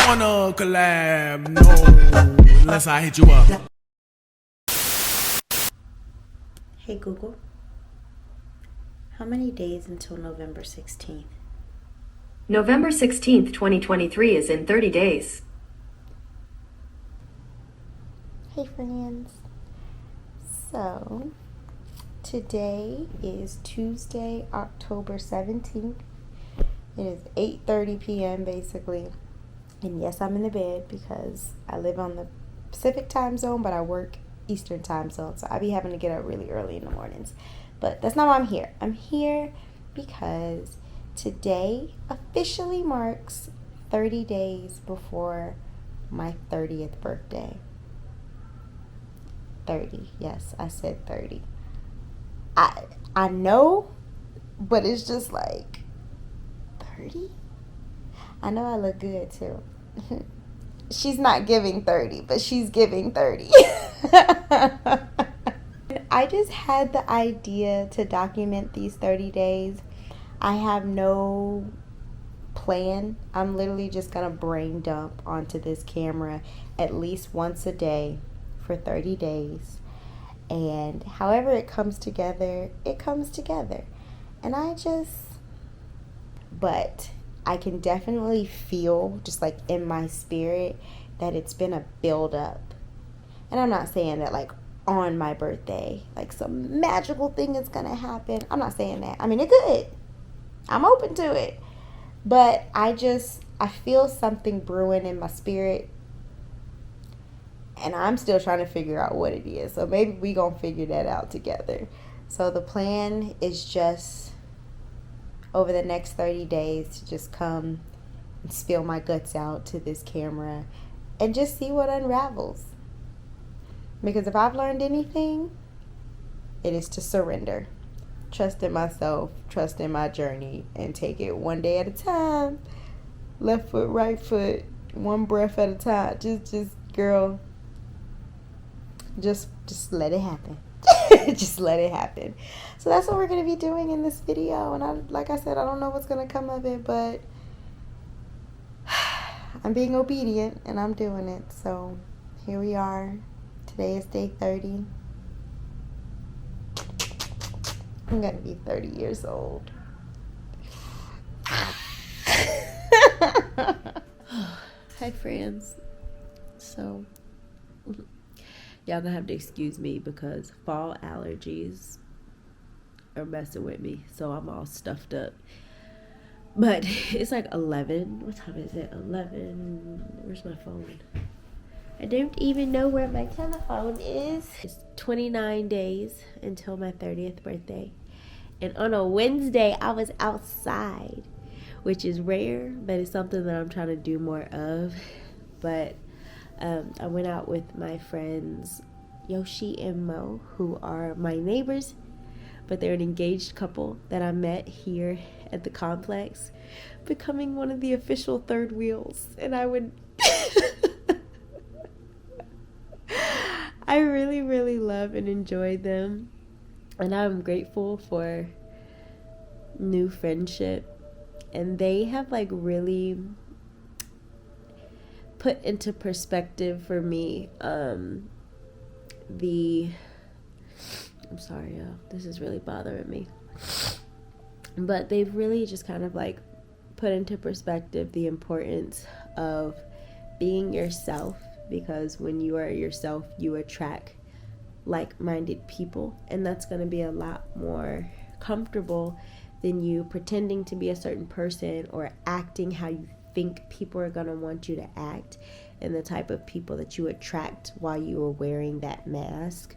wanna collab, no, unless I hit you up. Hey Google, how many days until November 16th? November 16th, 2023 is in 30 days. Hey friends. So, today is Tuesday, October 17th. It is 8:30 p.m. basically. And yes, I'm in the bed because I live on the Pacific time zone, but I work Eastern time zone. So I be having to get up really early in the mornings. But that's not why I'm here. I'm here because today officially marks 30 days before my 30th birthday. 30. Yes, I said 30. I know, but it's just like 30? I know I look good too. She's not giving 30, but she's giving 30. I just had the idea to document these 30 days. I have no plan. I'm literally just going to brain dump onto this camera at least once a day for 30 days. And however it comes together, it comes together. And but I can definitely feel, just like in my spirit, that it's been a build up. And I'm not saying that like on my birthday, like some magical thing is going to happen. I'm not saying that. I mean, it could. I'm open to it. But I feel something brewing in my spirit. And I'm still trying to figure out what it is. So maybe we going to figure that out together. So the plan is just over the next 30 days to just come and spill my guts out to this camera and just see what unravels. Because if I've learned anything, it is to surrender. Trust in myself, trust in my journey, and take it one day at a time. Left foot, right foot, one breath at a time. Just girl, just let it happen. Just let it happen. So that's what we're going to be doing in this video. And like I said, I don't know what's going to come of it, but I'm being obedient and I'm doing it. So here we are. Today is day 30. I'm going to be 30 years old. Hi friends. So y'all gonna have to excuse me because fall allergies are messing with me, so I'm all stuffed up. But it's like 11. What time is it? 11. Where's my phone? I don't even know where my telephone is. It's 29 days until my 30th birthday. And on a Wednesday, I was outside, which is rare, but it's something that I'm trying to do more of. But I went out with my friends Yoshi and Mo, who are my neighbors, but they're an engaged couple that I met here at the complex, becoming one of the official third wheels. And I really, really love and enjoy them. And I'm grateful for new friendship. And they have like really put into perspective for me I'm sorry, y'all, this is really bothering me, but they've really just kind of like put into perspective the importance of being yourself, because when you are yourself, you attract like-minded people, and that's going to be a lot more comfortable than you pretending to be a certain person or acting how you think people are going to want you to act, and the type of people that you attract while you are wearing that mask.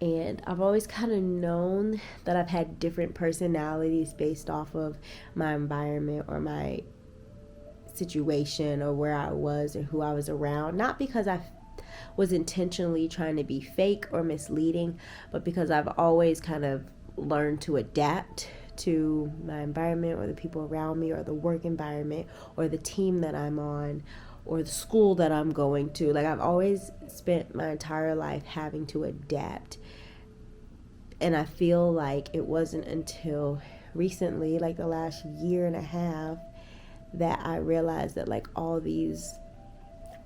And I've always kind of known that I've had different personalities based off of my environment or my situation or where I was and who I was around. Not because I was intentionally trying to be fake or misleading, but because I've always kind of learned to adapt to my environment or the people around me or the work environment or the team that I'm on or the school that I'm going to. Like, I've always spent my entire life having to adapt. And I feel like it wasn't until recently, like the last year and a half, that I realized that like all these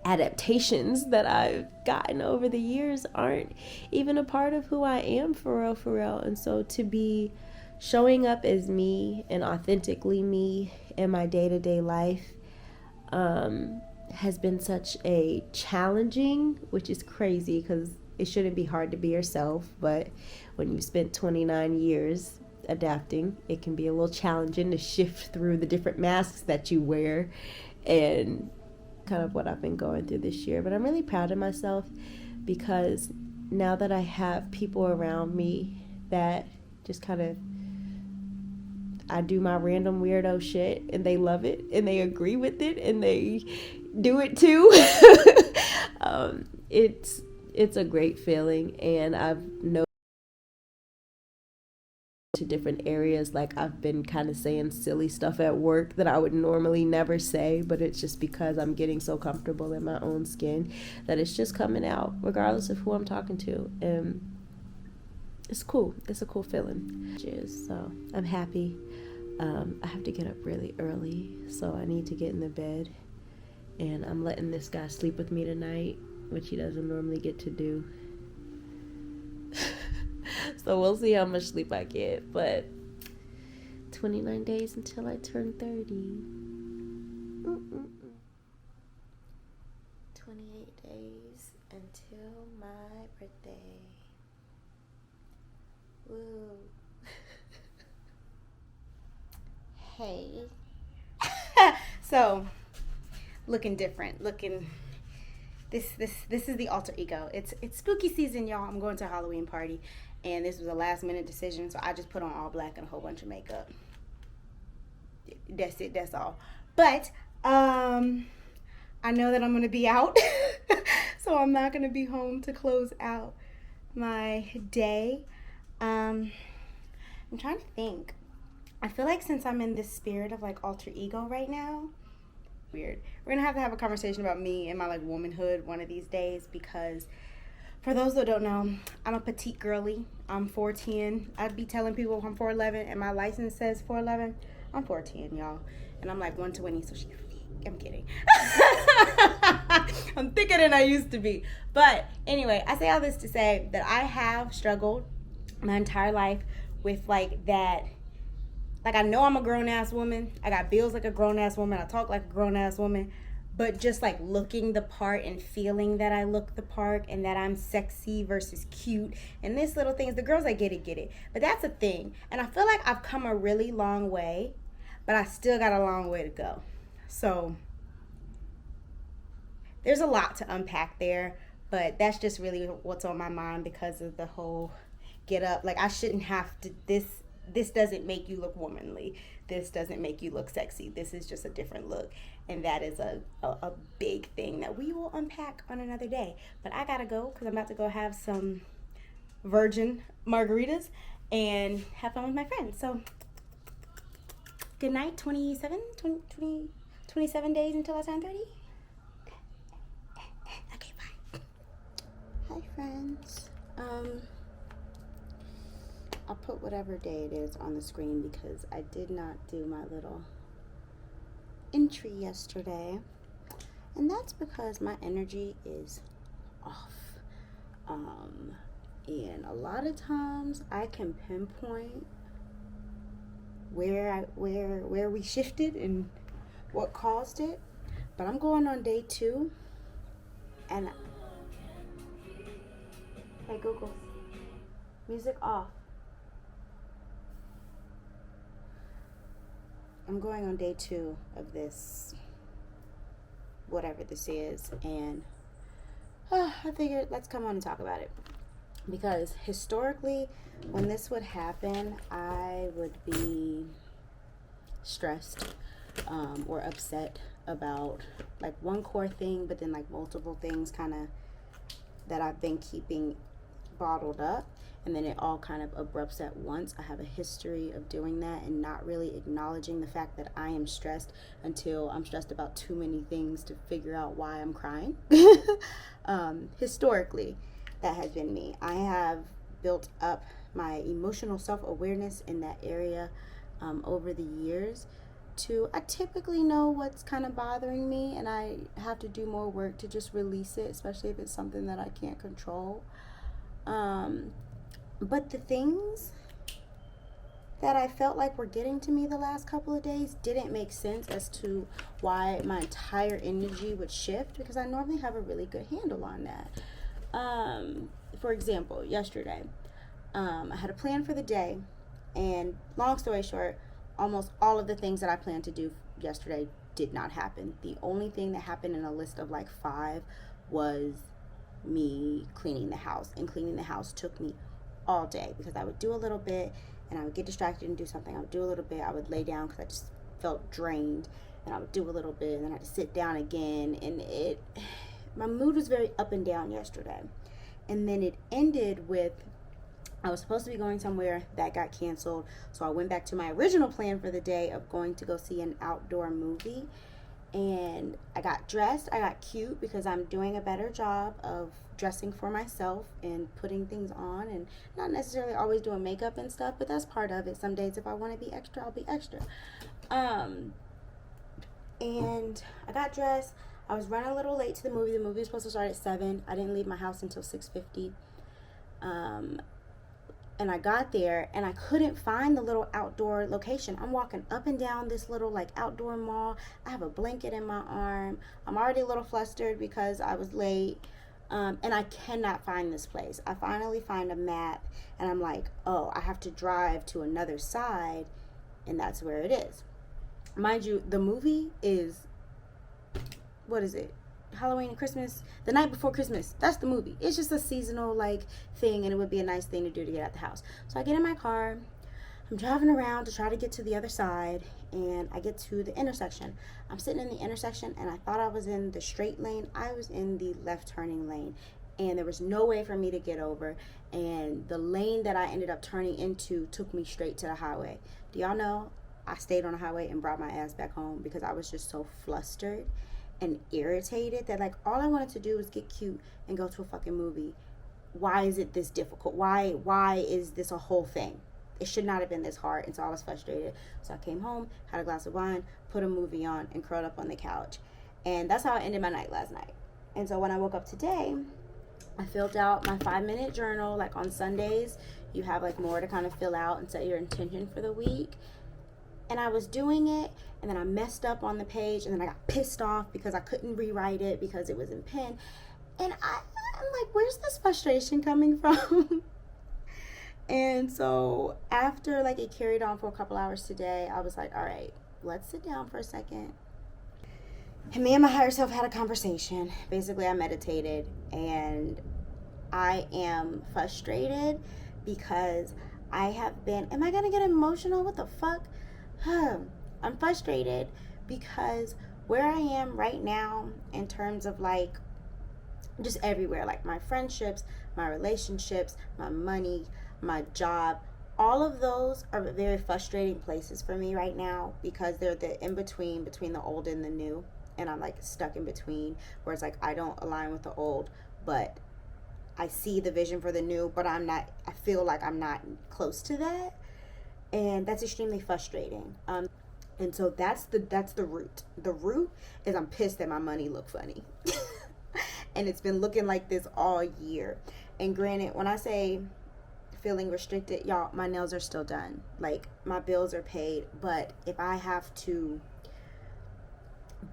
adaptations that I've gotten over the years aren't even a part of who I am for real. And so to be showing up as me and authentically me in my day-to-day life has been such a challenging, which is crazy because it shouldn't be hard to be yourself, but when you spent 29 years adapting, it can be a little challenging to shift through the different masks that you wear, and kind of what I've been going through this year. But I'm really proud of myself because now that I have people around me that just kind of, I do my random weirdo shit and they love it and they agree with it and they do it too. It's a great feeling, and I've noticed to different areas, like I've been kind of saying silly stuff at work that I would normally never say, but it's just because I'm getting so comfortable in my own skin that it's just coming out regardless of who I'm talking to. And it's cool. It's a cool feeling. So I'm happy. I have to get up really early, so I need to get in the bed, and I'm letting this guy sleep with me tonight, which he doesn't normally get to do. So we'll see how much sleep I get, but 29 days until I turn 30. 28 days until my birthday. Woo. Hey. So, looking different. This is the alter ego. It's spooky season, y'all. I'm going to a Halloween party, and this was a last minute decision, so I just put on all black and a whole bunch of makeup. That's it. That's all. But I know that I'm gonna be out, so I'm not gonna be home to close out my day. I'm trying to think. I feel like since I'm in this spirit of like alter ego right now, weird. We're gonna have a conversation about me and my like womanhood one of these days, because for those that don't know, I'm a petite girly. I'm 4'10". I'd be telling people I'm 4'11", and my license says 4'11". I'm 4'10", y'all, and I'm like 120. So I'm kidding. I'm thicker than I used to be. But anyway, I say all this to say that I have struggled my entire life with like that. Like, I know I'm a grown-ass woman. I got bills like a grown-ass woman. I talk like a grown-ass woman. But just, like, looking the part and feeling that I look the part and that I'm sexy versus cute and this little things. The girls that get it. But that's a thing. And I feel like I've come a really long way, but I still got a long way to go. So, there's a lot to unpack there. But that's just really what's on my mind because of the whole get up. Like, I shouldn't have to... This doesn't make you look womanly. This doesn't make you look sexy. This is just a different look. And that is a big thing that we will unpack on another day. But I gotta go because I'm about to go have some virgin margaritas and have fun with my friends. So, good night, 27 days until I turn 30. Okay, bye. Hi, friends. I'll put whatever day it is on the screen because I did not do my little entry yesterday. And that's because my energy is off. And a lot of times I can pinpoint where we shifted and what caused it. But I'm going on day 2. And hey Google, music off. I'm going on day 2 of this, whatever this is, and I figured let's come on and talk about it. Because historically, when this would happen, I would be stressed or upset about like one core thing, but then like multiple things kind of that I've been keeping bottled up. And then it all kind of erupts at once. I have a history of doing that and not really acknowledging the fact that I am stressed until I'm stressed about too many things to figure out why I'm crying. Historically, that has been me. I have built up my emotional self-awareness in that area over the years I typically know what's kind of bothering me, and I have to do more work to just release it, especially if it's something that I can't control. But the things that I felt like were getting to me the last couple of days didn't make sense as to why my entire energy would shift, because I normally have a really good handle on that. For example, yesterday, I had a plan for the day, and long story short, almost all of the things that I planned to do yesterday did not happen. The only thing that happened in a list of like 5 was me cleaning the house, and cleaning the house took me all day, because I would do a little bit and I would get distracted and do something. I would do a little bit, I would lay down because I just felt drained, and I would do a little bit, and then I had to sit down again, and my mood was very up and down yesterday. And then it ended with, I was supposed to be going somewhere that got canceled, so I went back to my original plan for the day of going to go see an outdoor movie. And I got dressed, I got cute, because I'm doing a better job of dressing for myself and putting things on, and not necessarily always doing makeup and stuff, but that's part of it. Some days if I want to be extra, I'll be extra. And I got dressed. I was running a little late to the movie. The movie was supposed to start at 7. I didn't leave my house until 6:50. And I got there, and I couldn't find the little outdoor location. I'm walking up and down this little like outdoor mall. I have a blanket in my arm. I'm already a little flustered because I was late. And I cannot find this place. I finally find a map, and I'm like, oh, I have to drive to another side, and that's where it is. Mind you, the movie is, what is it? Halloween and Christmas, the night before Christmas. That's the movie. It's just a seasonal like thing, and it would be a nice thing to do to get out the house. So I get in my car, I'm driving around to try to get to the other side, and I get to the intersection. I'm sitting in the intersection, and I thought I was in the straight lane. I was in the left turning lane, and there was no way for me to get over, and the lane that I ended up turning into took me straight to the highway. Do y'all know I stayed on the highway and brought my ass back home because I was just so flustered and irritated that like all I wanted to do was get cute and go to a fucking movie. Why is it this difficult? Why is this a whole thing? It should not have been this hard. And so I was frustrated. So I came home, had a glass of wine, put a movie on, and curled up on the couch. And that's how I ended my night last night. And so when I woke up today, I filled out my 5-minute journal. Like on Sundays, you have like more to kind of fill out and set your intention for the week. And I was doing it, and then I messed up on the page, and then I got pissed off because I couldn't rewrite it because it was in pen. And I'm like, where's this frustration coming from? And so after like it carried on for a couple hours today, I was like, all right, let's sit down for a second. And me and my higher self had a conversation. Basically, I meditated, and I am frustrated because I have been, am I going to get emotional? What the fuck? I'm frustrated because where I am right now in terms of like just everywhere, like my friendships, my relationships, my money, my job, all of those are very frustrating places for me right now because they're the in-between between the old and the new, and I'm like stuck in between where it's like I don't align with the old, but I see the vision for the new, but I feel like I'm not close to that. And that's extremely frustrating. And so that's the root. The root is I'm pissed that my money look funny. And it's been looking like this all year. And granted, when I say feeling restricted, y'all, my nails are still done. Like, my bills are paid. But if I have to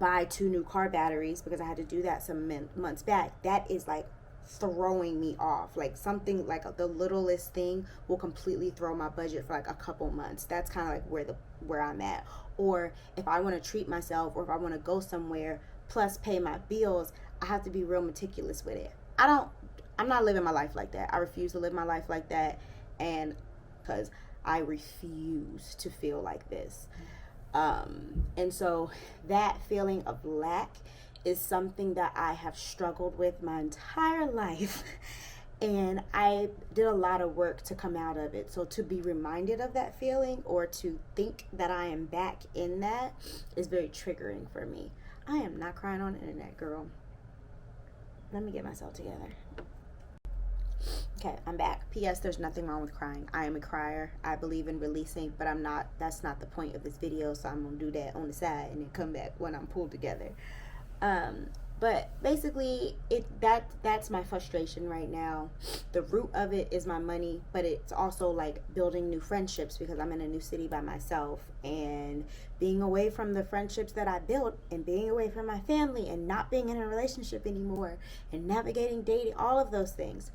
buy 2 new car batteries, because I had to do that some months back, that is like throwing me off. Like something like the littlest thing will completely throw my budget for like a couple months. That's kind of like where I'm at. Or if I want to treat myself, or if I want to go somewhere plus pay my bills, I have to be real meticulous with it. I'm not living my life like that. I refuse to live my life like that, and because I refuse to feel like this. And so that feeling of lack is something that I have struggled with my entire life. And I did a lot of work to come out of it. So to be reminded of that feeling, or to think that I am back in that, is very triggering for me. I am not crying on the internet, girl. Let me get myself together. Okay, I'm back. P.S. There's nothing wrong with crying. I am a crier. I believe in releasing, but I'm not. That's not the point of this video. So I'm gonna do that on the side and then come back when I'm pulled together. But basically, that's my frustration right now. The root of it is my money, but it's also like building new friendships because I'm in a new city by myself, and being away from the friendships that I built, and being away from my family, and not being in a relationship anymore, and navigating dating, all of those things.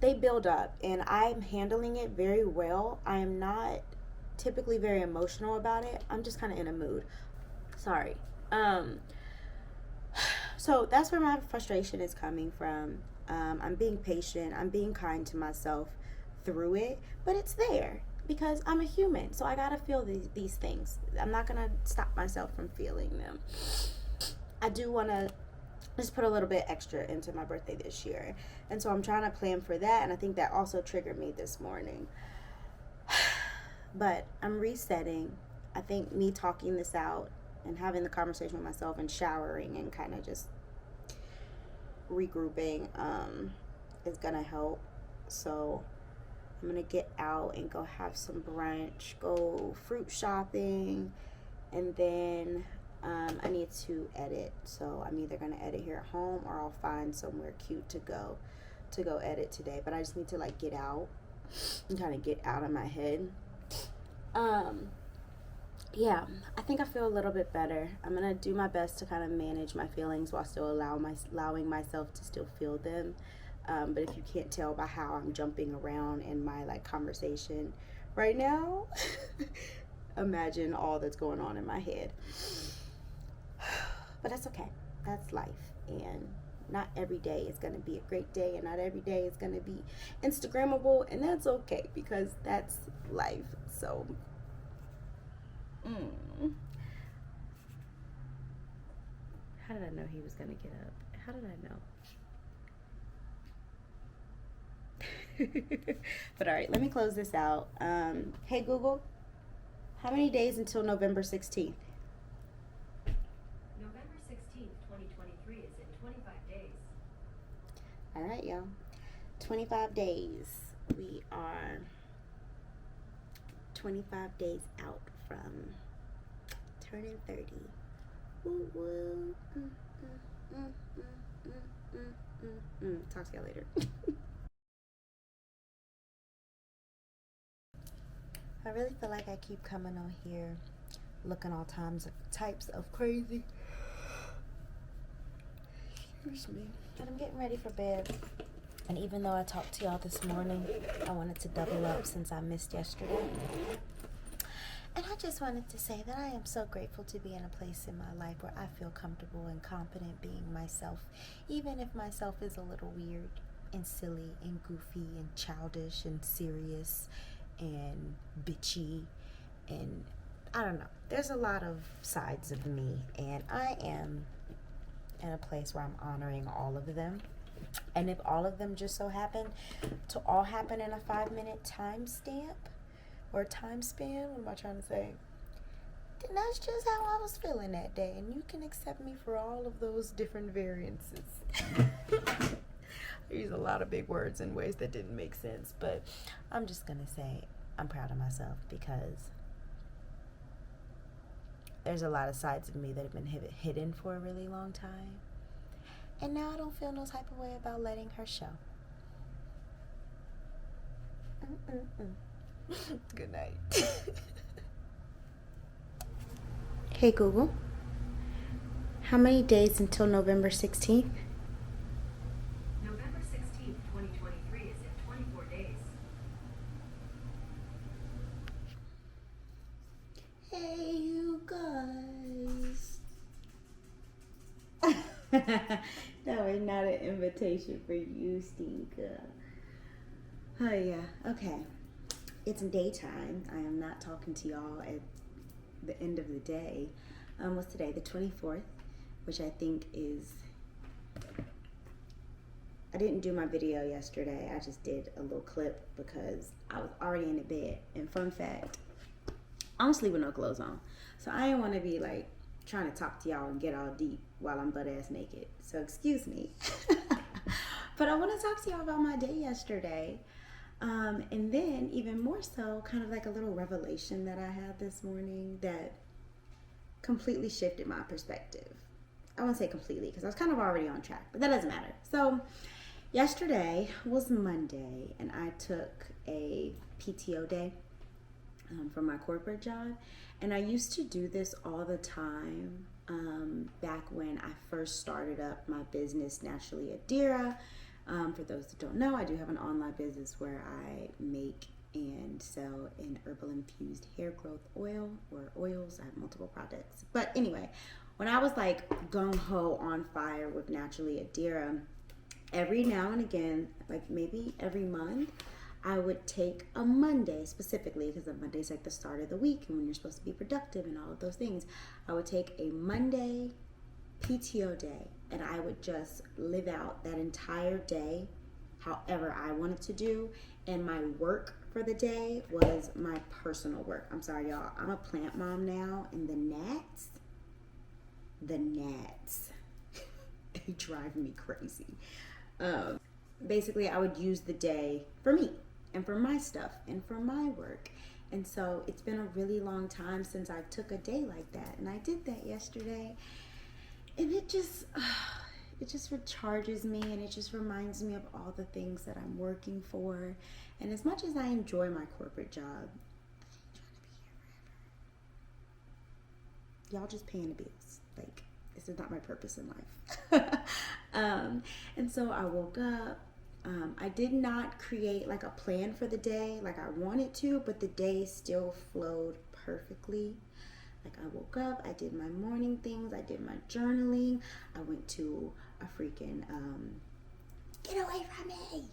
They build up, and I'm handling it very well. I am not typically very emotional about it. I'm just kind of in a mood. Sorry. So that's where my frustration is coming from. I'm being patient. I'm being kind to myself through it, but it's there because I'm a human. So I gotta feel these things. I'm not gonna stop myself from feeling them. I do want to just put a little bit extra into my birthday this year, and so I'm trying to plan for that, and I think that also triggered me this morning. But I'm resetting. I think me talking this out and having the conversation with myself and showering and kind of just regrouping is gonna help. So I'm gonna get out and go have some brunch, go fruit shopping, and then I need to edit. So I'm either gonna edit here at home or I'll find somewhere cute to go edit today. But I just need to like get out and kind of get out of my head. Yeah, I think I feel a little bit better. I'm gonna do my best to kind of manage my feelings while still allowing myself to still feel them. But if you can't tell by how I'm jumping around in my like conversation right now, imagine all that's going on in my head. But that's okay. That's life, and not every day is gonna be a great day, and not every day is gonna be Instagrammable, and that's okay because that's life. So. How did I know he was going to get up? How did I know? But all right, let me close this out. Hey Google, how many days until November 16th? November 16th, 2023 is in 25 days. All right, y'all. 25 days. We are 25 days out from turning 30. Woo woo. Talk to y'all later. I really feel like I keep coming on here looking all types of crazy. Excuse me. And I'm getting ready for bed. And even though I talked to y'all this morning, I wanted to double up since I missed yesterday. And I just wanted to say that I am so grateful to be in a place in my life where I feel comfortable and confident being myself, even if myself is a little weird and silly and goofy and childish and serious and bitchy, and I don't know. There's a lot of sides of me, and I am in a place where I'm honoring all of them. And if all of them just so happen to all happen in a 5-minute time stamp or time span, what am I trying to say? Then that's just how I was feeling that day, and you can accept me for all of those different variances. I use a lot of big words in ways that didn't make sense, but I'm just gonna say I'm proud of myself because there's a lot of sides of me that have been hidden for a really long time, and now I don't feel no type of way about letting her show. Good night. Hey Google, how many days until November 16th? November 16th, 2023 is in 24 days. Hey you guys. That was not an invitation for you, Stinka. Oh yeah, okay. It's daytime. I am not talking to y'all at the end of the day. What's today? The 24th, which I think is... I didn't do my video yesterday. I just did a little clip because I was already in the bed. And fun fact, I'm asleep with no clothes on. So I didn't want to be like trying to talk to y'all and get all deep while I'm butt ass naked. So excuse me. But I want to talk to y'all about my day yesterday. And then, even more so, kind of like a little revelation that I had this morning that completely shifted my perspective. I won't say completely because I was kind of already on track, but that doesn't matter. So, yesterday was Monday, and I took a PTO day for my corporate job. And I used to do this all the time back when I first started up my business, Naturally ADIRA. For those that don't know, I do have an online business where I make and sell an herbal infused hair growth oil or oils. I have multiple products. But anyway, when I was like gung-ho on fire with Naturally ADIRA, every now and again, like maybe every month, I would take a Monday specifically, because Monday's like the start of the week and when you're supposed to be productive and all of those things. I would take a Monday PTO day and I would just live out that entire day however I wanted to do. And my work for the day was my personal work. I'm sorry, y'all. I'm a plant mom now, and the gnats, they drive me crazy. Basically, I would use the day for me and for my stuff and for my work. And so it's been a really long time since I took a day like that. And I did that yesterday. And it just recharges me, and it just reminds me of all the things that I'm working for. And as much as I enjoy my corporate job, I ain't trying to be here forever. Y'all just paying the bills. Like, this is not my purpose in life. And so I woke up. I did not create like a plan for the day like I wanted to, but the day still flowed perfectly. Like, I woke up, I did my morning things, I did my journaling, I went to a freaking, get away from me.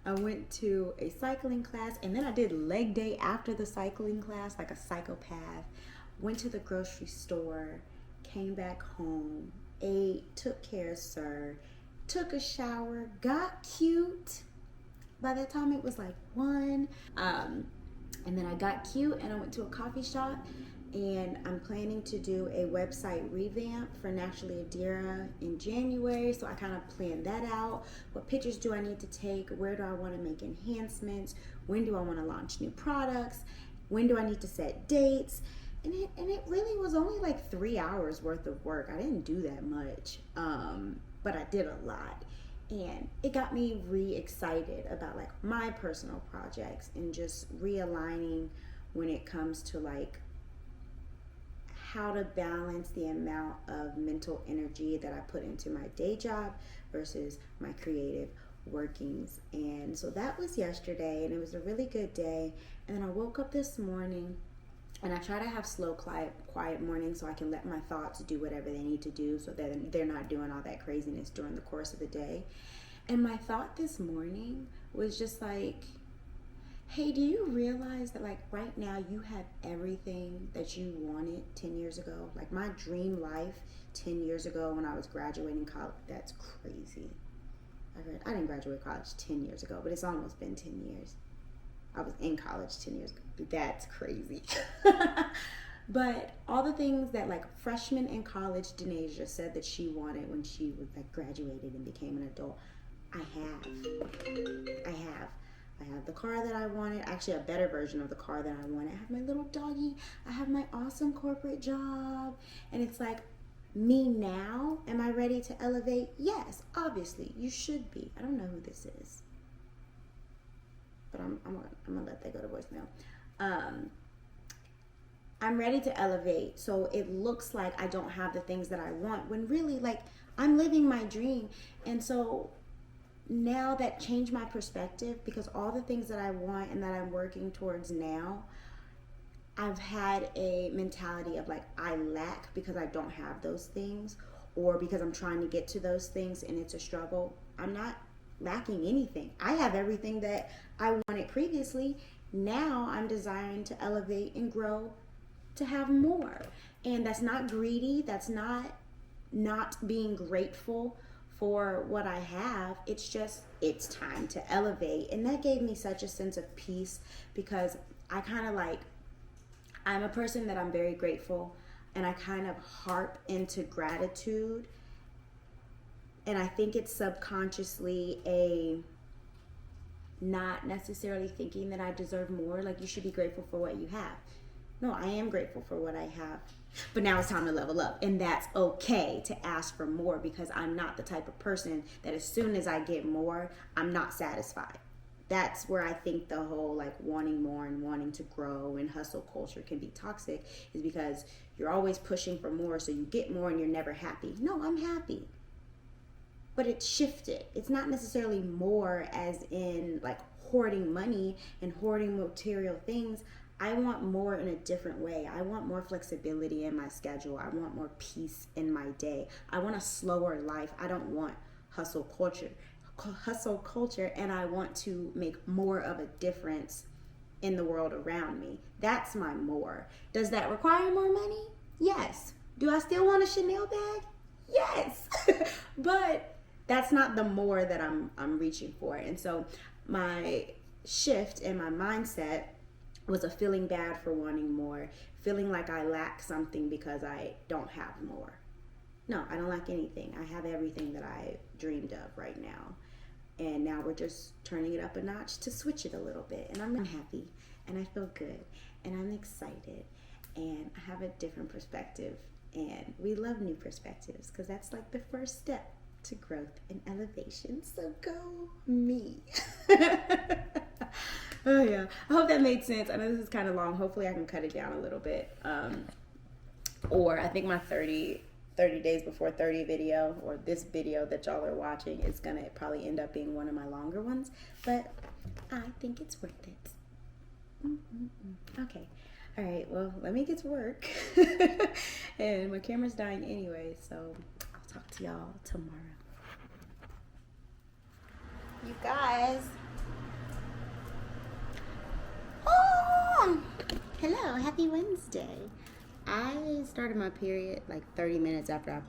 I went to a cycling class, and then I did leg day after the cycling class, like a psychopath. Went to the grocery store, came back home, ate, took care of Sir, took a shower, got cute. By that time it was like 1. And then I got cute and I went to a coffee shop, and I'm planning to do a website revamp for Naturally ADIRA in January. So I kind of planned that out. What pictures do I need to take? Where do I want to make enhancements? When do I want to launch new products? When do I need to set dates? And it really was only like 3 hours worth of work. I didn't do that much, but I did a lot. And it got me re-excited about like my personal projects and just realigning when it comes to like how to balance the amount of mental energy that I put into my day job versus my creative workings. And so that was yesterday, and it was a really good day. And then I woke up this morning, and I try to have slow, quiet mornings so I can let my thoughts do whatever they need to do so that they're not doing all that craziness during the course of the day. And my thought this morning was just like, hey, do you realize that like right now you have everything that you wanted 10 years ago? Like my dream life 10 years ago when I was graduating college, that's crazy. I didn't graduate college 10 years ago, but it's almost been 10 years. I was in college 10 years ago. That's crazy. But all the things that like freshman in college Denasiha said that she wanted when she was like graduated and became an adult, I have the car that I wanted, actually a better version of the car that I wanted. I have my little doggy. I have my awesome corporate job. And it's like, me now, am I ready to elevate? Yes, obviously, you should be. I don't know who this is, but I'm gonna let that go to voicemail. I'm ready to elevate, so it looks like I don't have the things that I want, when really, like, I'm living my dream. And so now that changed my perspective, because all the things that I want and that I'm working towards now, I've had a mentality of like, I lack because I don't have those things, or because I'm trying to get to those things and it's a struggle. I'm not lacking anything. I have everything that I wanted previously. Now I'm desiring to elevate and grow to have more. And that's not greedy. That's not being grateful for what I have. It's just, it's time to elevate. And that gave me such a sense of peace, because I kind of like, I'm a person that I'm very grateful, and I kind of harp into gratitude And I think it's subconsciously a not necessarily thinking that I deserve more. Like, you should be grateful for what you have. No, I am grateful for what I have. But now it's time to level up. And that's okay to ask for more, because I'm not the type of person that as soon as I get more, I'm not satisfied. That's where I think the whole like wanting more and wanting to grow and hustle culture can be toxic, is because you're always pushing for more, so you get more and you're never happy. No, I'm happy. But it's shifted. It's not necessarily more as in like hoarding money and hoarding material things. I want more in a different way. I want more flexibility in my schedule. I want more peace in my day. I want a slower life. I don't want hustle culture, and I want to make more of a difference in the world around me. That's my more. Does that require more money? Yes. Do I still want a Chanel bag? Yes. But that's not the more that I'm reaching for. And so my shift in my mindset was a feeling bad for wanting more, feeling like I lack something because I don't have more. No, I don't lack anything. I have everything that I dreamed of right now. And now we're just turning it up a notch to switch it a little bit. And I'm happy, and I feel good, and I'm excited, and I have a different perspective. And we love new perspectives, because that's like the first step to growth and elevation. So go me. Oh yeah, I hope that made sense. I know this is kind of long. Hopefully I can cut it down a little bit. Or I think my 30 days before 30 video, or this video that y'all are watching, is gonna probably end up being one of my longer ones, but I think it's worth it. Okay, all right, well, let me get to work. And my camera's dying anyway, so I'll talk to y'all tomorrow. You guys, hello, happy Wednesday. I started my period like 30 minutes after I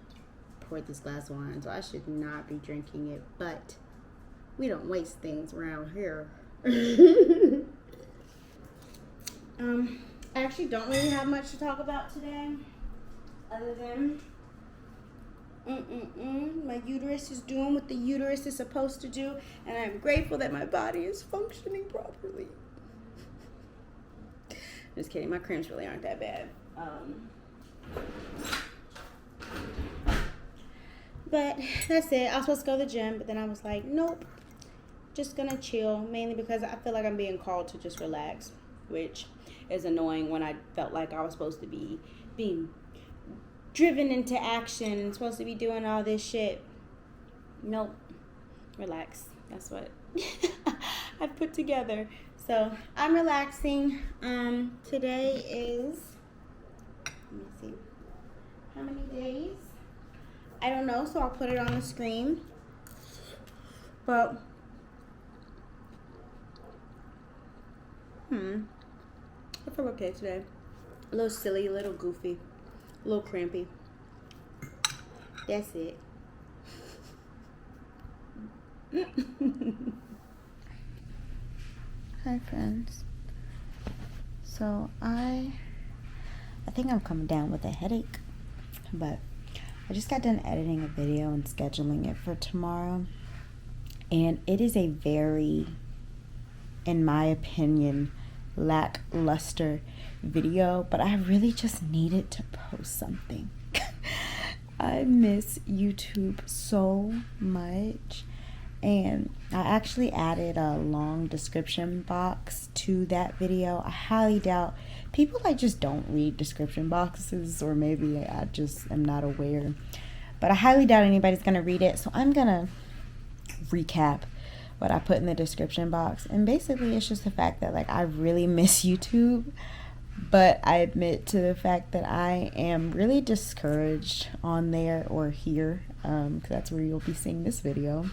poured this glass of wine, so I should not be drinking it, but we don't waste things around here. I actually don't really have much to talk about today, other than my uterus is doing what the uterus is supposed to do, and I'm grateful that my body is functioning properly. Just kidding, my cramps really aren't that bad. But that's it. I was supposed to go to the gym, but then I was like, nope, just gonna chill, mainly because I feel like I'm being called to just relax, which is annoying when I felt like I was supposed to be being driven into action and supposed to be doing all this shit. Nope, relax. That's what I put together. So I'm relaxing. Today is, let me see, how many days? I don't know, so I'll put it on the screen. But, I feel okay today. A little silly, a little goofy, a little crampy. That's it. Hi friends. So I think I'm coming down with a headache, but I just got done editing a video and scheduling it for tomorrow, and it is a very, in my opinion, lackluster video, but I really just needed to post something. I miss YouTube so much, and I actually added a long description box to that video. I highly doubt people just don't read description boxes, or maybe I just am not aware, but I highly doubt anybody's gonna read it, so I'm gonna recap what I put in the description box. And basically it's just the fact that I really miss YouTube, but I admit to the fact that I am really discouraged on there, or here, because that's where you'll be seeing this video,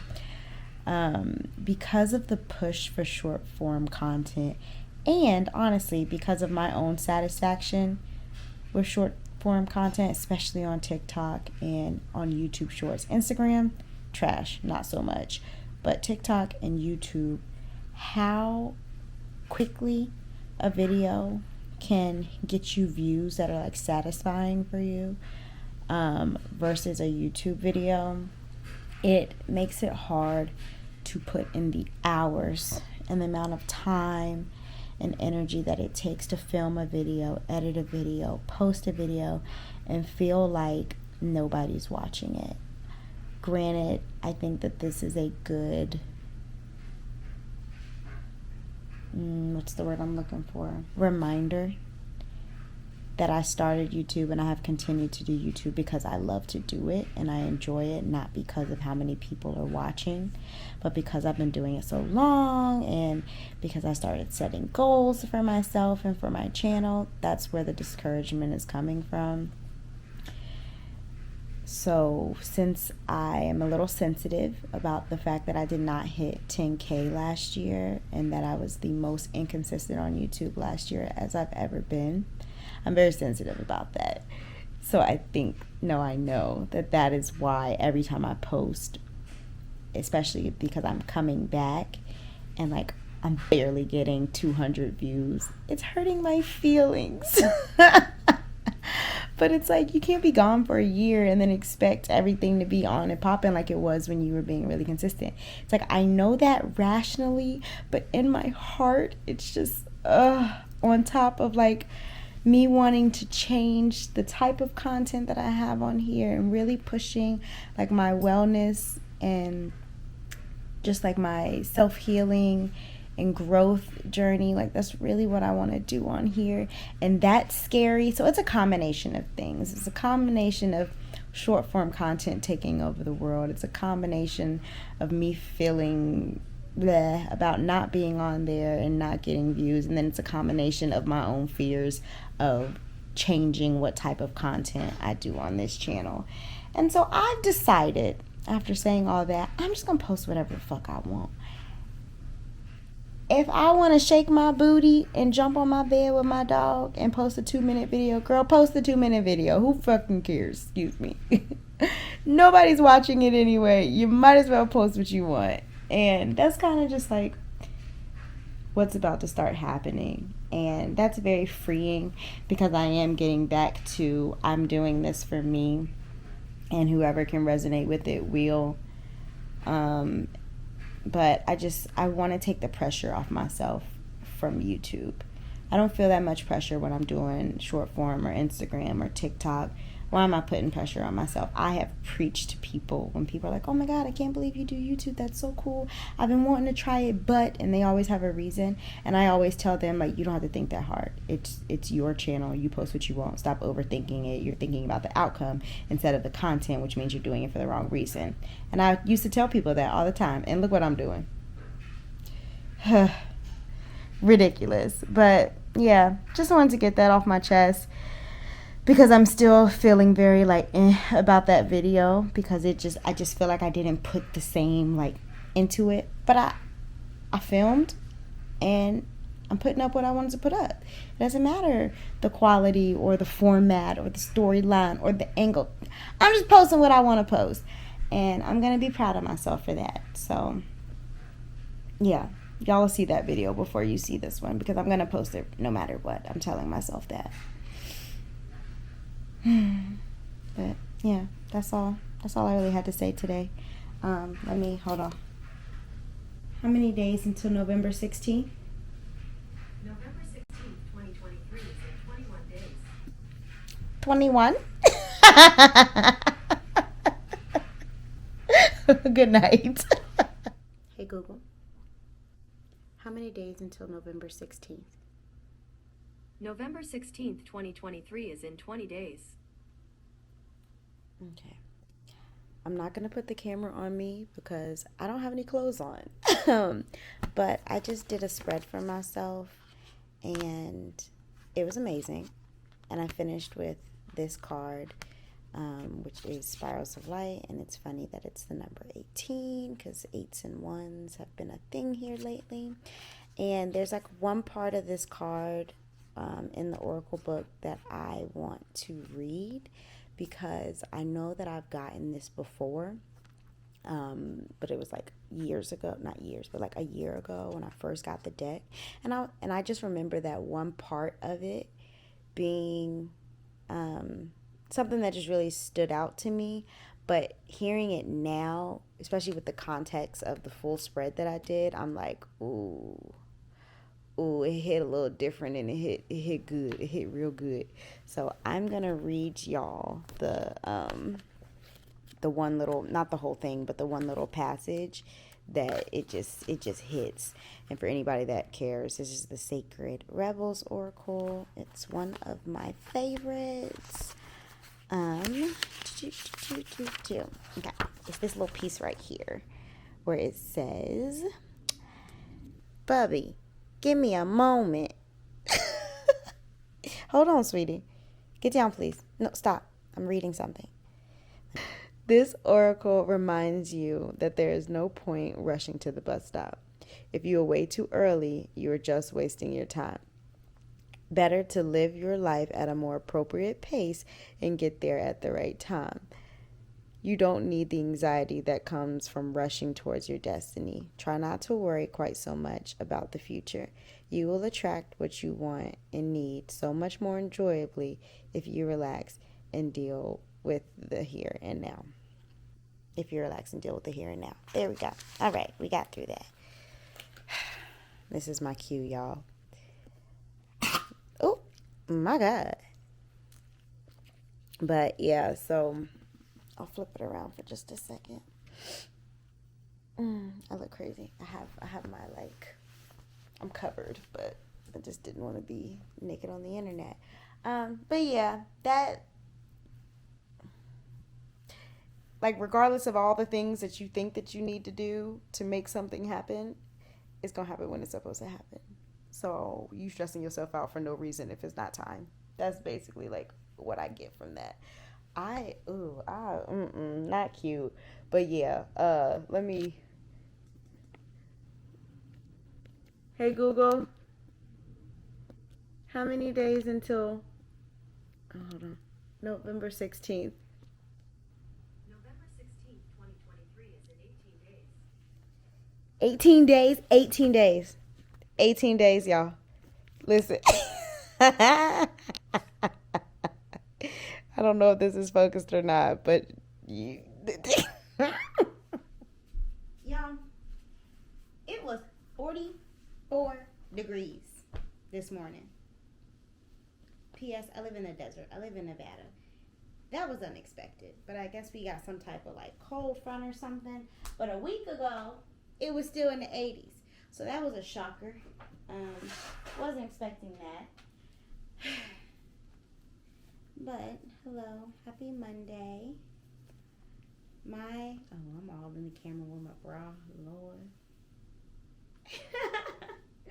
because of the push for short form content, and honestly because of my own satisfaction with short form content, especially on TikTok and on YouTube Shorts. Instagram, trash, not so much, but TikTok and YouTube, how quickly a video can get you views that are satisfying for you, versus a YouTube video. it makes it hard to put in the hours and the amount of time and energy that it takes to film a video, edit a video, post a video, and feel like nobody's watching it. Granted, I think that this is a good, what's the word I'm looking for? Reminder that I started YouTube and I have continued to do YouTube because I love to do it and I enjoy it, not because of how many people are watching, but because I've been doing it so long and because I started setting goals for myself and for my channel. That's where the discouragement is coming from. So since I am a little sensitive about the fact that I did not hit 10K last year and that I was the most inconsistent on YouTube last year as I've ever been, I'm very sensitive about that. So I know that is why every time I post, especially because I'm coming back and like I'm barely getting 200 views, it's hurting my feelings. But it's like you can't be gone for a year and then expect everything to be on and popping like it was when you were being really consistent. It's like I know that rationally, but in my heart, it's just on top of like me wanting to change the type of content that I have on here and really pushing like my wellness and just like my self-healing and growth journey. Like that's really what I want to do on here, and that's scary. So it's a combination of things. It's a combination of short form content taking over the world. It's a combination of me feeling bleh about not being on there and not getting views, and then it's a combination of my own fears of changing what type of content I do on this channel. And so I've decided, after saying all that, I'm just gonna post whatever the fuck I want. If I want to shake my booty and jump on my bed with my dog and post a 2-minute video, girl, post the 2-minute video. Who fucking cares? Excuse me. Nobody's watching it anyway. You might as well post what you want. And that's kind of just like what's about to start happening. And that's very freeing because I am getting back to I'm doing this for me. And whoever can resonate with it will. But I want to take the pressure off myself from YouTube. I don't feel that much pressure when I'm doing short form or Instagram or TikTok. Why am I putting pressure on myself? I have preached to people when people are like, oh my God, I can't believe you do YouTube. That's so cool. I've been wanting to try it, but, and they always have a reason. And I always tell them, like, you don't have to think that hard. It's your channel. You post what you want. Stop overthinking it. You're thinking about the outcome instead of the content, which means you're doing it for the wrong reason. And I used to tell people that all the time. And look what I'm doing. Ridiculous. But yeah, just wanted to get that off my chest. Because I'm still feeling very about that video because I just feel like I didn't put the same into it. But I filmed and I'm putting up what I wanted to put up. It doesn't matter the quality or the format or the storyline or the angle. I'm just posting what I want to post. And I'm going to be proud of myself for that. So yeah, y'all will see that video before you see this one because I'm going to post it no matter what. I'm telling myself that. But yeah, that's all I really had to say today. Hold on. How many days until November 16th? November 16th, 2023 is in 21 days. 21? Good night. Hey Google, how many days until November 16th? November 16th, 2023 is in 20 days. Okay. I'm not going to put the camera on me because I don't have any clothes on. But I just did a spread for myself and it was amazing. And I finished with this card, which is Spirals of Light. And it's funny that it's the number 18 because 8s and 1s have been a thing here lately. And there's one part of this card in the Oracle book that I want to read because I know that I've gotten this before, but it was years ago, not years, but a year ago when I first got the deck, and I just remember that one part of it being something that just really stood out to me, But hearing it now, especially with the context of the full spread that I did, I'm like, ooh, it hit a little different, and it hit good. It hit real good. So I'm gonna read y'all the one little, not the whole thing, but the one little passage that it just hits. And for anybody that cares, this is the Sacred Rebels Oracle. It's one of my favorites. Okay, it's this little piece right here where it says, Bubby, give me a moment. Hold on, sweetie. Get down, please. No, stop. I'm reading something. This oracle reminds you that there is no point rushing to the bus stop. If you are way too early, you are just wasting your time. Better to live your life at a more appropriate pace and get there at the right time. You don't need the anxiety that comes from rushing towards your destiny. Try not to worry quite so much about the future. You will attract what you want and need so much more enjoyably if you relax and deal with the here and now. If you relax and deal with the here and now. There we go. All right, we got through that. This is my cue, y'all. Oh, my God. But yeah, so I'll flip it around for just a second. I look crazy. I have my, like, I'm covered, but I just didn't want to be naked on the internet. But yeah, that, like, regardless of all the things that you think that you need to do to make something happen, it's going to happen when it's supposed to happen. So you stressing yourself out for no reason if it's not time. That's basically, like, what I get from that. Not cute. But yeah, let me. Hey Google, how many days until, hold on, November 16th? November 16th, 2023 is in 18 days. 18 days? 18 days. 18 days, y'all. Listen. I don't know if this is focused or not, but y'all, it was 44 degrees this morning. P.S. I live in the desert. I live in Nevada. That was unexpected, but I guess we got some type of, like, cold front or something. But a week ago, it was still in the 80s. So that was a shocker. Wasn't expecting that. But, hello. Happy Monday. I'm all in the camera with my bra. Lord.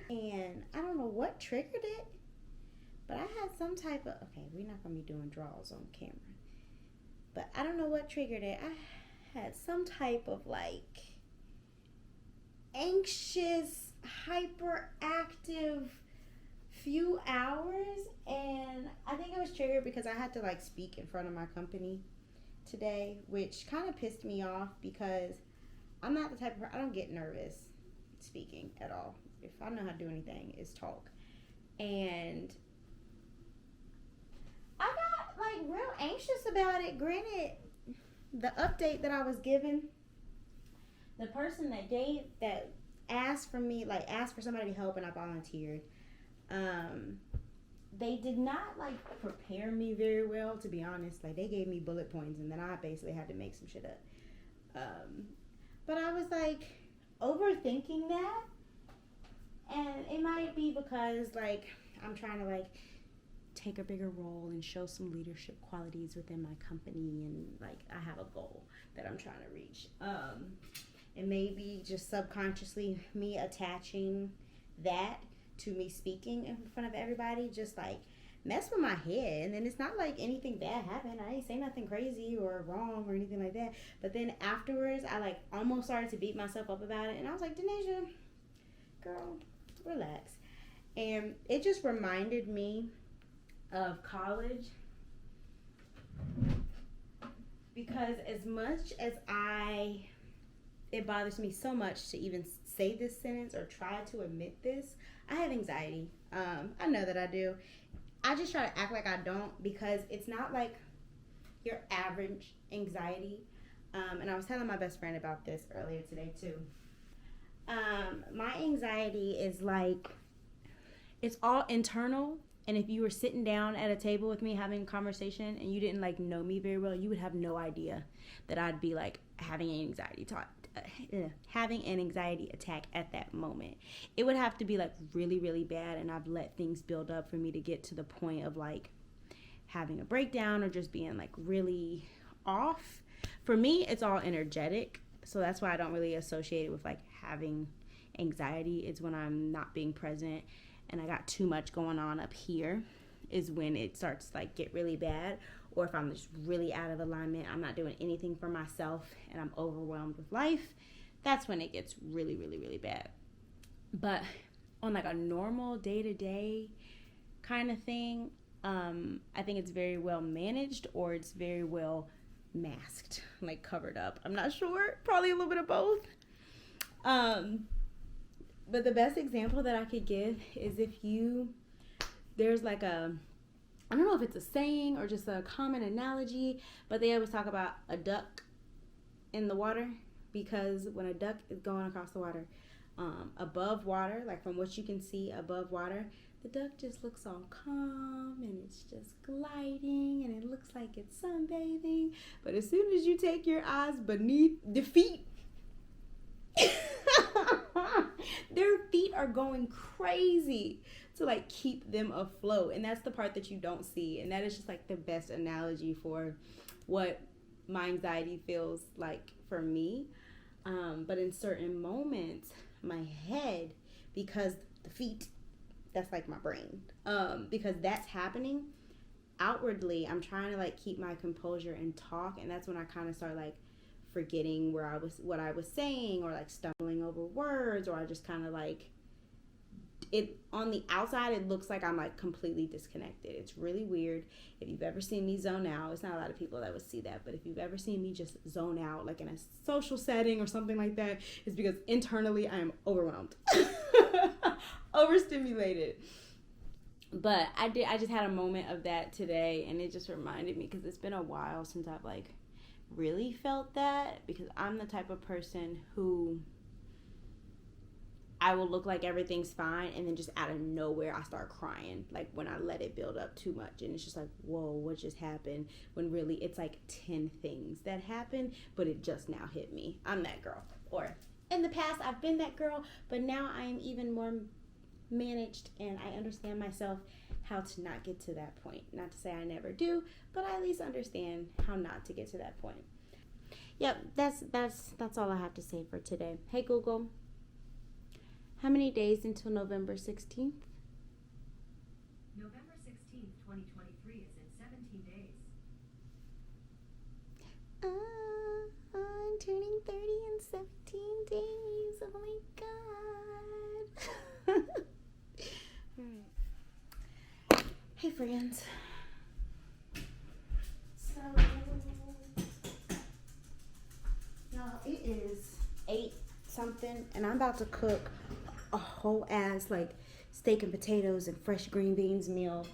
And I don't know what triggered it, but I had some type of, okay, we're not going to be doing draws on camera. But I don't know what triggered it. I had some type of, like, anxious, hyperactive few hours, and I think it was triggered because I had to, like, speak in front of my company today, which kind of pissed me off because I'm not the type of person, I don't get nervous speaking at all. If I know how to do anything, it's talk. And I got, like, real anxious about it. Granted, the update that I was given, the person that asked for somebody to help, and I volunteered, they did not, like, prepare me very well, to be honest. Like, they gave me bullet points, and then I basically had to make some shit up. But I was, like, overthinking that, and it might be because, like, I'm trying to, like, take a bigger role and show some leadership qualities within my company, and, like, I have a goal that I'm trying to reach. And maybe just subconsciously me attaching that to me speaking in front of everybody just, like, mess with my head. And then it's not like anything bad happened. I didn't say nothing crazy or wrong or anything like that. But then afterwards, I, like, almost started to beat myself up about it. And I was like, Denasiha, girl, relax. And it just reminded me of college. Because as much as it bothers me so much to even say this sentence or try to admit this, I have anxiety. I know that I do. I just try to act like I don't, because it's not like your average anxiety. And I was telling my best friend about this earlier today too. My anxiety is like, it's all internal. And if you were sitting down at a table with me having a conversation and you didn't like know me very well, you would have no idea that I'd be like having an anxiety attack at that moment. It would have to be like really, really bad, and I've let things build up for me to get to the point of like having a breakdown or just being like really off. For me, it's all energetic, so that's why I don't really associate it with like having anxiety. It's when I'm not being present and I got too much going on up here is when it starts to like get really bad. Or if I'm just really out of alignment, I'm not doing anything for myself and I'm overwhelmed with life, that's when it gets really, really, really bad. But on like a normal day-to-day kind of thing, I think it's very well managed, or it's very well masked, like covered up. I'm not sure, probably a little bit of both. But the best example that I could give is there's like I don't know if it's a saying or just a common analogy, but they always talk about a duck in the water, because when a duck is going across the water, above water, like from what you can see above water, the duck just looks all calm and it's just gliding and it looks like it's sunbathing. But as soon as you take your eyes beneath the feet, their feet are going crazy to like keep them afloat. And that's the part that you don't see. And that is just like the best analogy for what my anxiety feels like for me. But in certain moments, my head, because the feet, that's like my brain, because that's happening outwardly, I'm trying to like keep my composure and talk, and that's when I kind of start like forgetting what I was saying, or like stumbling over words, or I just kind of like, it on the outside it looks like I'm like completely disconnected. It's really weird. If you've ever seen me zone out, it's not a lot of people that would see that, but if you've ever seen me just zone out like in a social setting or something like that, it's because internally I am overwhelmed. Overstimulated. But I just had a moment of that today, and it just reminded me, because it's been a while since I've like really felt that, because I'm the type of person who I will look like everything's fine, and then just out of nowhere I start crying, like when I let it build up too much, and it's just like, whoa, what just happened? When really it's like 10 things that happened, but it just now hit me. I'm that girl. Or in the past I've been that girl, but now I am even more managed, and I understand myself how to not get to that point. Not to say I never do, but I at least understand how not to get to that point. Yep, that's all I have to say for today. Hey Google, how many days until November 16th? November 16th, 2023 is in 17 days. I'm turning 30 in 17 days. Oh my god. Alright. Hey friends. So, y'all, it is 8 something, and I'm about to cook a whole ass like steak and potatoes and fresh green beans meal.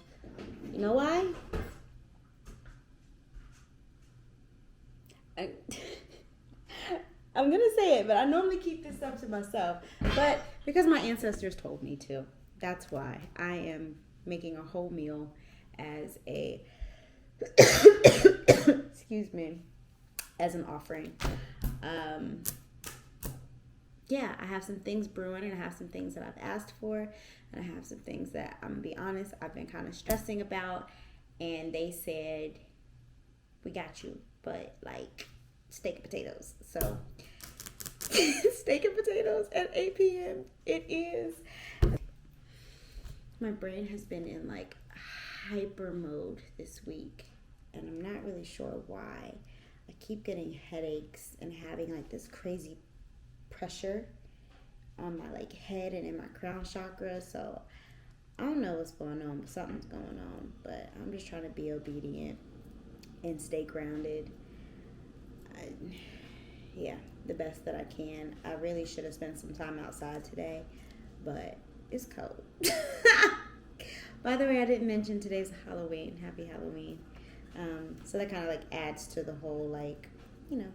You know why? I'm gonna say it, but I normally keep this stuff to myself. But because my ancestors told me to, that's why I am making a whole meal as a excuse me, as an offering. Yeah, I have some things brewing, and I have some things that I've asked for, and I have some things that, I'm gonna be honest, I've been kind of stressing about, and they said, we got you, but like steak and potatoes. So steak and potatoes at 8 p.m. it is. My brain has been in like hyper mode this week, and I'm not really sure why. I keep getting headaches and having like this crazy pressure on my like head and in my crown chakra. So I don't know what's going on, but something's going on. But I'm just trying to be obedient and stay grounded. Yeah, the best that I can. I really should have spent some time outside today, but it's cold. By the way, I didn't mention today's Halloween. Happy Halloween. So that kind of like adds to the whole like, you know,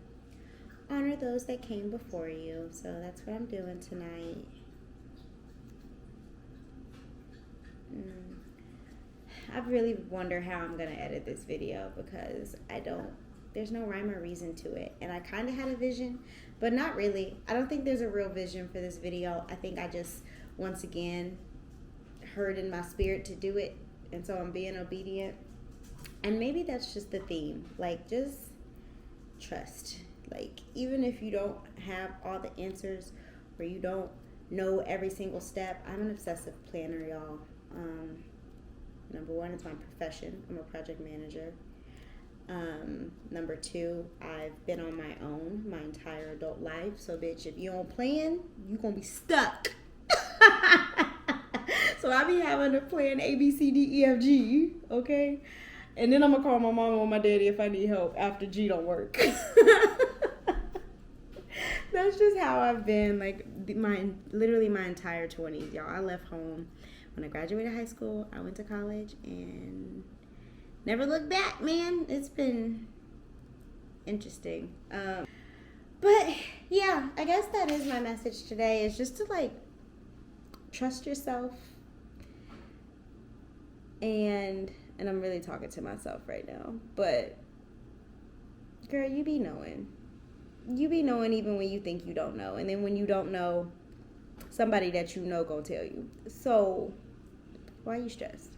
honor those that came before you. So that's what I'm doing tonight. I really wonder how I'm going to edit this video because there's no rhyme or reason to it. And I kind of had a vision, but not really. I don't think there's a real vision for this video. I think I just, once again, heard in my spirit to do it. And so I'm being obedient. And maybe that's just the theme. Like, just trust. Like, even if you don't have all the answers or you don't know every single step, I'm an obsessive planner, y'all. Number one, it's my profession. I'm a project manager. Number two, I've been on my own my entire adult life. So, bitch, if you don't plan, you gonna be stuck. So I be having to plan A, B, C, D, E, F, G, okay? And then I'm gonna call my mom or my daddy if I need help after G don't work. That's just how I've been, like, literally my entire 20s, y'all. I left home when I graduated high school. I went to college and never looked back, man. It's been interesting. But yeah, I guess that is my message today, is just to, like, trust yourself. And I'm really talking to myself right now, but girl, you be knowing. You be knowing even when you think you don't know. And then when you don't know, somebody that you know gonna tell you. So why are you stressed?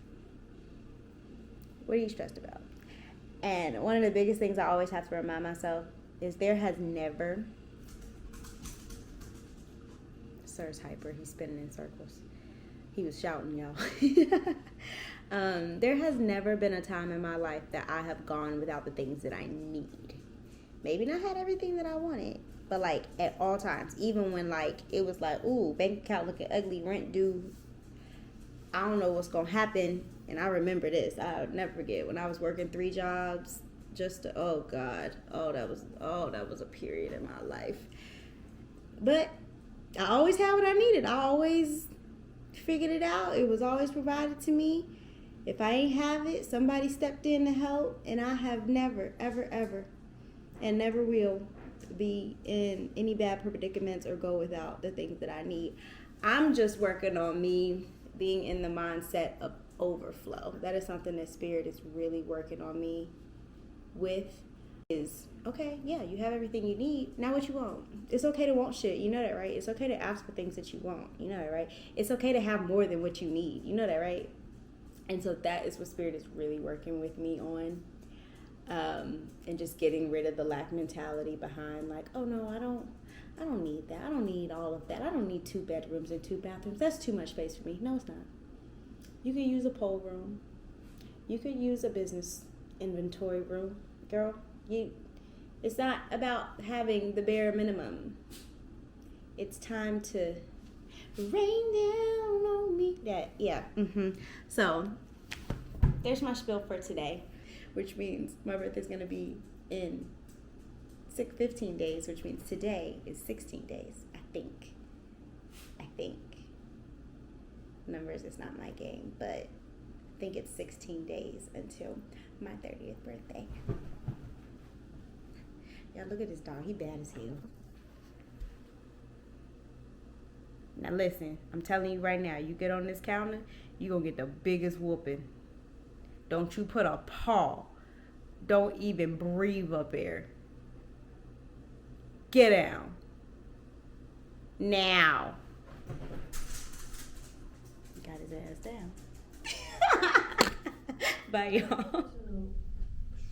What are you stressed about? And one of the biggest things I always have to remind myself is there has never... Sir's hyper. He's spinning in circles. He was shouting, y'all. There has never been a time in my life that I have gone without the things that I need. Maybe not had everything that I wanted, but, like, at all times, even when, like, it was like, ooh, bank account looking ugly, rent due, I don't know what's gonna happen. And I remember this, I'll never forget, when I was working 3 jobs just to, oh God, that was a period in my life. But I always had what I needed. I always figured it out. It was always provided to me. If I ain't have it, somebody stepped in to help, and I have never, ever, ever, and never will be in any bad predicaments or go without the things that I need. I'm just working on me being in the mindset of overflow. That is something that Spirit is really working on me with. Is, okay, yeah, you have everything you need. Now what you want? It's okay to want shit. You know that, right? It's okay to ask for things that you want. You know that, right? It's okay to have more than what you need. You know that, right? And so that is what Spirit is really working with me on. And just getting rid of the lack mentality behind, like, oh no, I don't need that. I don't need all of that. I don't need 2 bedrooms and 2 bathrooms. That's too much space for me. No, it's not. You can use a pole room. You could use a business inventory room. Girl, it's not about having the bare minimum. It's time to rain down on me. So there's my spiel for today, which means my birthday's going to be in 15 days, which means today is 16 days, I think. Numbers is not my game, but I think it's 16 days until my 30th birthday. Y'all, look at this dog. He bad as hell. Now listen, I'm telling you right now, you get on this counter, you gonna get the biggest whooping. Don't you put a paw. Don't even breathe up there. Get down. Now. Got his ass down. Bye, y'all.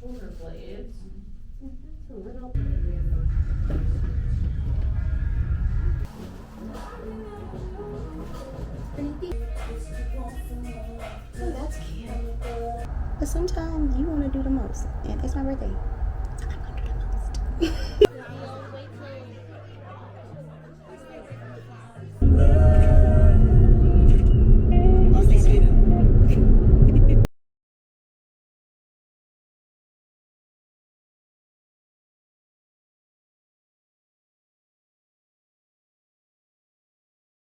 Shoulder blades. It's a little. Oh, that's cute. But sometimes you want to do the most, and it's my birthday. I'm gonna do the most.